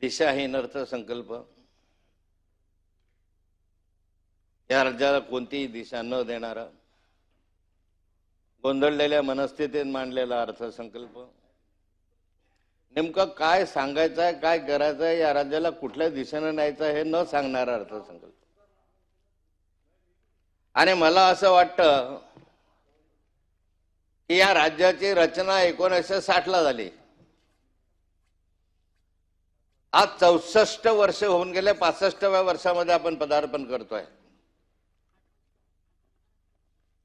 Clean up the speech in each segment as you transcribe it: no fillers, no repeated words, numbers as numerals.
दिशाहीन अर्थसंकल्प, या राज्याला कोणतीही दिशा न देणारा, गोंधळलेल्या मनस्थितीत मांडलेला अर्थसंकल्प, नेमकं काय सांगायचं आहे, काय करायचं आहे, या राज्याला कुठल्या दिशेने न्यायचं हे न सांगणारा अर्थसंकल्प. आणि मला असं वाटतं की या राज्याची रचना 1960 ला झाली. आज 64 वर्ष होऊन गेले. 65व्या वर्षामध्ये आपण पदार्पण करतोय.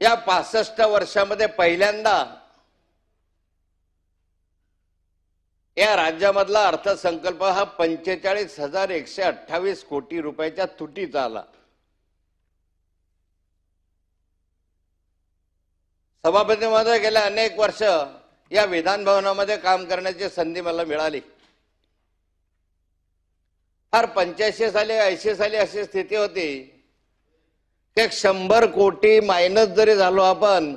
या 65 वर्षामध्ये पहिल्यांदा या राज्यामधला अर्थसंकल्प हा 45,128 कोटी रुपयाच्या तुटीचा आला. सभापती महोदय, गेल्या अनेक वर्ष या विधान भवनामध्ये काम करण्याची संधी मला मिळाली. फार 85 साली 80 साली अशी स्थिती होती की 100 कोटी मायनस जरी झालो आपण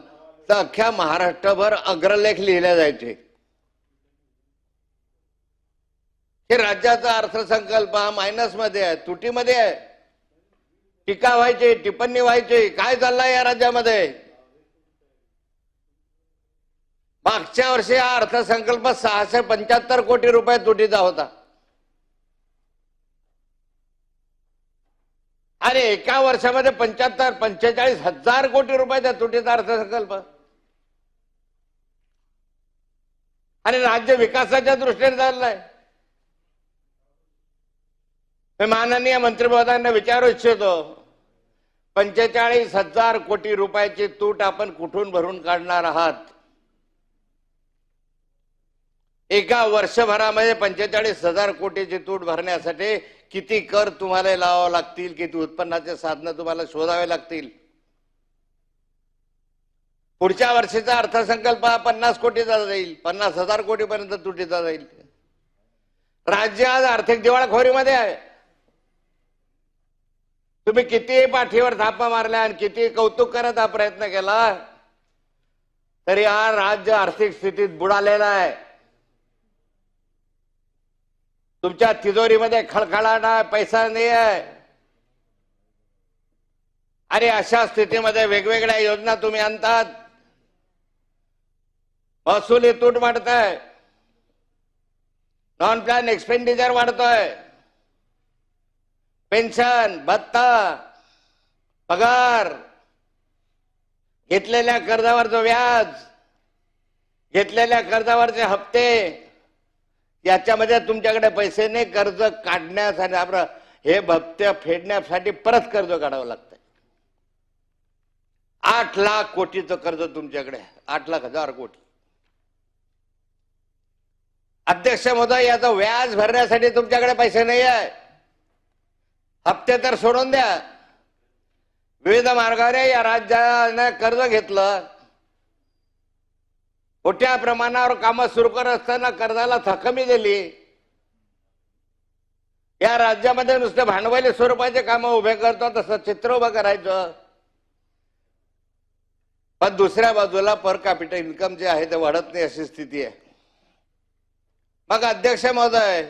तर अख्ख्या महाराष्ट्रभर अग्रलेख लिहिले जायचे की राज्याचा अर्थसंकल्प हा मायनस मध्ये आहे, तुटीमध्ये आहे. टीका व्हायची, टिप्पणी व्हायची, काय चाललंय या राज्यामध्ये. मागच्या वर्षी हा अर्थसंकल्प 675 कोटी रुपये तुटीचा होता आणि एका वर्षामध्ये 45,000 कोटी रुपयाचा तुटीचा अर्थसंकल्प. आणि राज्य विकासाच्या दृष्टीने चाललाय. मी माननीय मंत्री महोदयांना विचारू इच्छितो, 45,000 कोटी रुपयाची तूट आपण कुठून भरून काढणार आहात? एका वर्षभरामध्ये 45,000 कोटीची तूट भरण्यासाठी किती कर तुम्हाला लावावे लागतील, किती उत्पन्नाचे साधनं तुम्हाला शोधावे लागतील. पुढच्या वर्षीचा अर्थसंकल्प हा 50 कोटीचा जाईल, 50,000 कोटीपर्यंत तुटीचा जाईल. राज्य आज आर्थिक दिवाळखोरीमध्ये आहे. तुम्ही किती पाठीवर थापा मारल्या आणि किती कौतुक करत हा प्रयत्न केला तरी हा राज्य आर्थिक स्थितीत बुडालेला आहे. तुमच्या तिजोरीमध्ये खळखळाट आहे, पैसा नाही आहे. आणि अशा स्थितीमध्ये वेगवेगळ्या योजना तुम्ही आणतात, महसुली तूट वाढतोय, नॉन प्लॅन एक्सपेंडिचर वाढतोय, पेन्शन, भत्ता, पगार, घेतलेल्या कर्जावरचं व्याज, घेतलेल्या कर्जावरचे हप्ते, याच्यामध्ये तुमच्याकडे पैसे नाही. कर्ज काढण्यासाठी आपण हे हप्ते फेडण्यासाठी परत कर्ज काढावं लागतंय. 8 लाख कोटीचं कर्ज तुमच्याकडे, 8,00,000 कोटी. अध्यक्ष महोदय, याचं व्याज भरण्यासाठी तुमच्याकडे पैसे नाही आहे. हप्ते तर सोडून द्या. विविध मार्गाने या राज्याने कर्ज घेतलं. मोठ्या प्रमाणावर कामं सुरू करत असताना कर्जाला थकमी दिली. या राज्यामध्ये नुसते भांडवली स्वरूपाचे कामं उभे करतो तसं चित्र उभं करायचं. पण दुसऱ्या बाजूला पर कॅपिटल इन्कम जे आहे ते वाढत नाही, अशी स्थिती आहे. मग अध्यक्ष महोदय,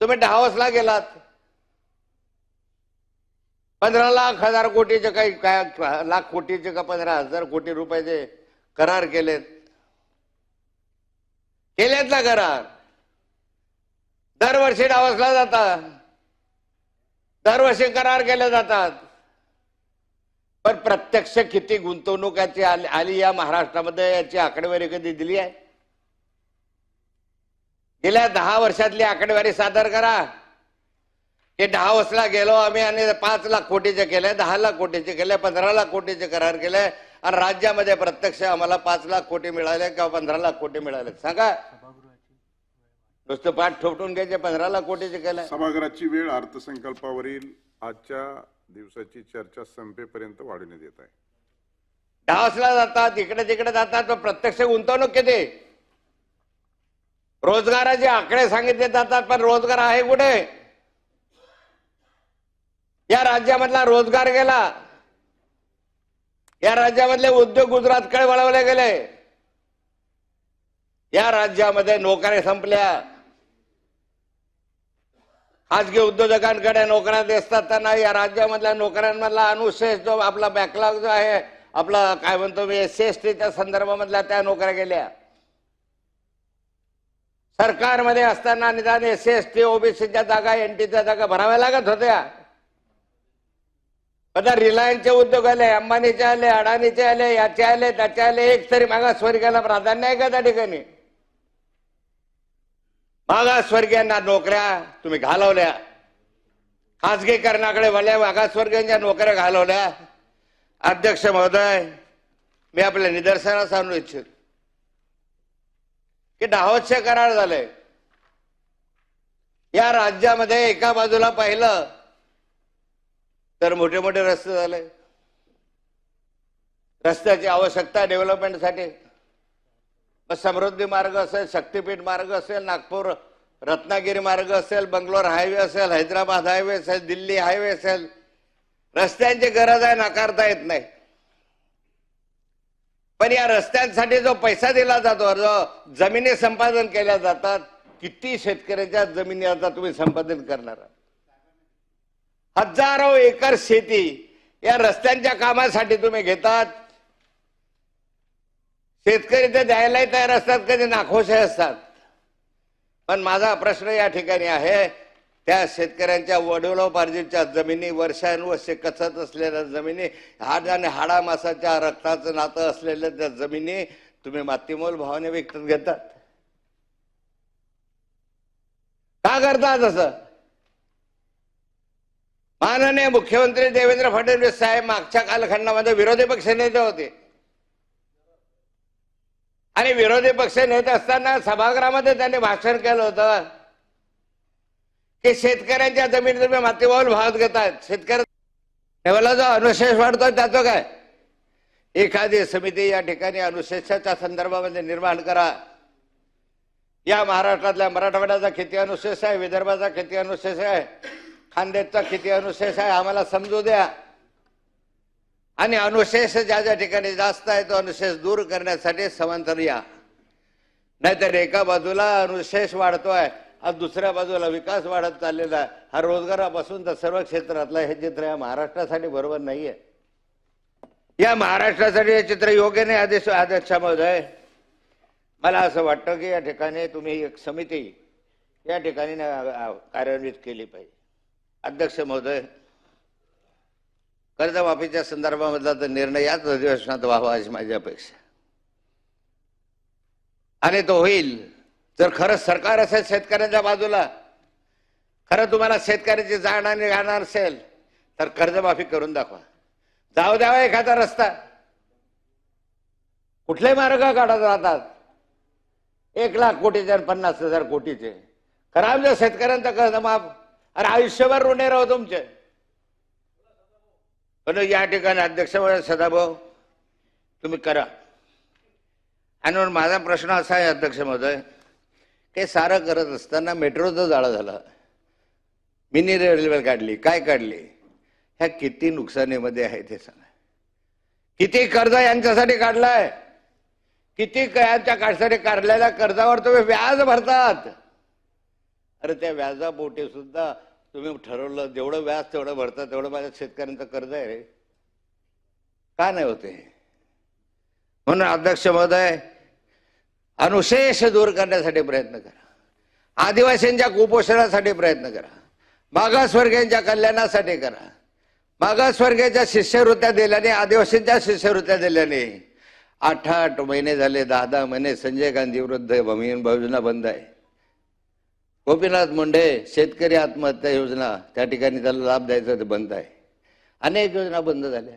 तुम्ही डाव्होसला गेलात, 15,00,000 कोटीचे काही लाख कोटीचे का 15,000 कोटी रुपयाचे करार केलेत ना करार. दरवर्षी डावसला जातात, दरवर्षी करार केले जातात. पण प्रत्यक्ष किती गुंतवणूक याची आली या महाराष्ट्रामध्ये, याची आकडेवारी कधी दिली आहे? गेल्या 10 वर्षातली आकडेवारी सादर करा. की डावसला गेलो आम्ही आणि 5 लाख कोटीचे केले, 10 लाख कोटीचे केले, 15 लाख कोटीचे करार केले आणि राज्यामध्ये प्रत्यक्ष आम्हाला 5 लाख कोटी मिळाले किंवा 15 लाख कोटी मिळाले? सांगा. नुसतं पाठ ठोकून घ्यायचे, 15 लाख कोटीचे केले. सभागृहाची वेळ अर्थसंकल्पावरील आजच्या दिवसाची चर्चा संपेपर्यंत वाढवण्यात येत आहे. डावसला जातात, इकडे तिकडे जातात, पण प्रत्यक्ष गुंतवणूक किती? रोजगाराचे आकडे सांगितले जातात, पण रोजगार आहे कुठे? या राज्यामधला रोजगार गेला. या राज्यामधले उद्योग गुजरातकडे वळवले गेले. या राज्यामध्ये नोकऱ्या संपल्या. खाजगी उद्योजकांकडे नोकऱ्या असताना या राज्यामधल्या नोकऱ्यांमधला अनुशेष जो आपला बॅकलॉग जो आहे आपला काय म्हणतो मी SC/STच्या संदर्भामधल्या त्या नोकऱ्या गेल्या. सरकारमध्ये असताना निदान SC/ST OBCच्या जागा NTच्या जागा भराव्या लागत होत्या. आता रिलायन्सचे उद्योग आले, अंबानीचे आले, अडाणीचे आले, याचे आले, त्याचे आले, एक तरी मागासवर्गीयाला प्राधान्य आहे का त्या ठिकाणी? मागासवर्गीयांना नोकऱ्या तुम्ही घालवल्या, खासगीकरणाकडे वळल्या, मागासवर्गीयांच्या नोकऱ्या घालवल्या. अध्यक्ष महोदय, मी आपल्या निदर्शनास आणू इच्छित की दाहोदचे करार झाले. या राज्यामध्ये एका बाजूला पाहिलं तर मोठे मोठे रस्ते झाले. रस्त्याची आवश्यकता डेव्हलपमेंटसाठी समृद्धी मार्ग असेल, शक्तीपीठ मार्ग असेल, नागपूर रत्नागिरी मार्ग असेल, बंगलोर हायवे असेल, हैदराबाद हायवे असेल, दिल्ली हायवे असेल, रस्त्यांची गरज आहे, नाकारता येत नाही. पण या रस्त्यांसाठी जो पैसा दिला जातो, जो जमिनी संपादन केल्या जातात, किती शेतकऱ्याच्या जमिनी आता तुम्ही संपादन करणार? हजारो एकर शेती या रस्त्यांच्या कामासाठी तुम्ही घेतात. शेतकरी ते द्यायलाही तयार असतात, कधी नाखुश असतात. पण माझा प्रश्न या ठिकाणी आहे, त्या शेतकऱ्यांच्या वडिलोपार्जितच्या जमिनी, वर्षानुवर्षे कचत असलेल्या जमिनी, हाड आणि हाडामासाच्या रक्ताचं नातं असलेल्या त्या जमिनी तुम्ही मातीमोल भावाने विकत घेतात. का करतात असं? माननीय मुख्यमंत्री देवेंद्र फडणवीस साहेब मागच्या कालखंडामध्ये विरोधी पक्ष नेते होते आणि विरोधी पक्ष नेते असताना सभागृहामध्ये त्यांनी भाषण केलं होतं की शेतकऱ्यांच्या जमिनी तुम्ही मातीमोल भावात घेतात. शेतकऱ्याला जो अनुशेष वाढतोय त्याचं काय? एखादी समिती या ठिकाणी अनुशेषाच्या संदर्भामध्ये निर्माण करा. या महाराष्ट्रातल्या मराठवाड्याचा किती अनुशेष आहे, विदर्भाचा किती अनुशेष आहे, खानदेशचा किती अनुशेष आहे, आम्हाला समजू द्या. आणि अनुशेष ज्या ज्या ठिकाणी जास्त आहे तो अनुशेष दूर करण्यासाठी समांतर या. नाहीतर एका बाजूला अनुशेष वाढतोय आज दुसऱ्या बाजूला विकास वाढत चाललेला आहे. हा रोजगारापासून तर सर्व क्षेत्रातला हे चित्र या महाराष्ट्रासाठी बरोबर नाहीये. या महाराष्ट्रासाठी हे चित्र योग्य नाही. अध्यक्ष महोदय, मला असं वाटतं की या ठिकाणी तुम्ही एक समिती या ठिकाणी कार्यान्वित केली पाहिजे. अध्यक्ष महोदय, कर्जमाफीच्या संदर्भामधला तर निर्णय याच अधिवेशनात व्हावा अशी माझी अपेक्षा, आणि तो होईल जर खरंच सरकार असेल शेतकऱ्यांच्या बाजूला, खरं तुम्हाला शेतकऱ्याची जाण आणि गाणार असेल तर कर्जमाफी करून दाखवा. जाऊ द्यावा एखादा रस्ता. कुठले मार्ग काढत राहतात 1,00,000 कोटीचे आणि 50,000 कोटीचे. खरं आमच्या शेतकऱ्यांचा कर्जमाफ, अरे आयुष्यभर ऋणी राहू तुमचे. पण या ठिकाणी अध्यक्ष सदाभाऊ तुम्ही करा. आणि म्हणून माझा प्रश्न असा आहे अध्यक्ष महोदय, ते सारं करत असताना मेट्रोचं जाळं झालं, मिनी रेल्वे काढली, काय काढली, ह्या किती नुकसानीमध्ये आहे ते सांगा. किती कर्ज यांच्यासाठी काढलाय, किती यांच्या काढसाठी काढलेल्या कर्जावर तुम्ही व्याज भरतात. अरे त्या व्याजापोटी सुद्धा तुम्ही ठरवलं जेवढं व्याज तेवढं भरतात, तेवढं माझ्या शेतकऱ्यांचं कर्ज आहे रे. का नाही होते? म्हणून अध्यक्ष महोदय, अनुशेष दूर करण्यासाठी प्रयत्न करा. आदिवासींच्या कुपोषणासाठी प्रयत्न करा. मागासवर्गीयांच्या कल्याणासाठी करा. मागासवर्गीयांच्या शिष्यवृत्त्या दिल्याने, आदिवासींच्या शिष्यवृत्त्या दिल्याने 8 महिने झाले, 10 महिने संजय गांधी वृद्ध योजना बंद आहे. गोपीनाथ मुंडे शेतकरी आत्महत्या योजना, त्या ठिकाणी त्याला लाभ द्यायचा ते बंद आहे. अनेक योजना बंद झाल्या.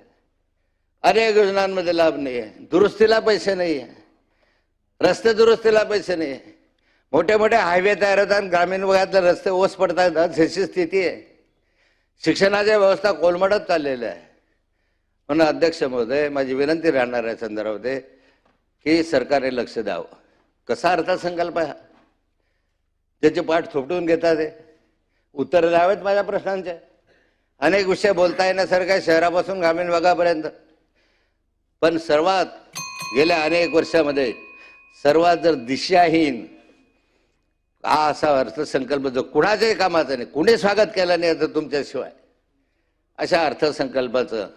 अनेक योजनांमध्ये लाभ नाही आहे. दुरुस्तीला पैसे नाही आहे, रस्ते दुरुस्तीला पैसे नाही आहे. मोठे मोठे हायवे तयार होतात, ग्रामीण भागातले रस्ते ओस पडतात, अशी स्थिती आहे. शिक्षणाची व्यवस्था कोलमडत चाललेली आहे. म्हणून अध्यक्ष महोदय, माझी विनंती राहणार आहे संदर्भामध्ये की सरकारने लक्ष द्यावं. कसा अर्थसंकल्प आहे त्याची पाठ थोपटून घेतात, उत्तर द्यावेत माझ्या प्रश्नांचे. अनेक विषय बोलता येण्यासारखं आहे शहरापासून ग्रामीण भागापर्यंत. पण सर्वात गेल्या अनेक वर्षामध्ये सर्वात जर दिशाहीन हा असा अर्थसंकल्प जो कुणाच्याही कामाचा नाही, कुणी स्वागत केलं नाही आता तुमच्याशिवाय, अशा अर्थसंकल्पाचं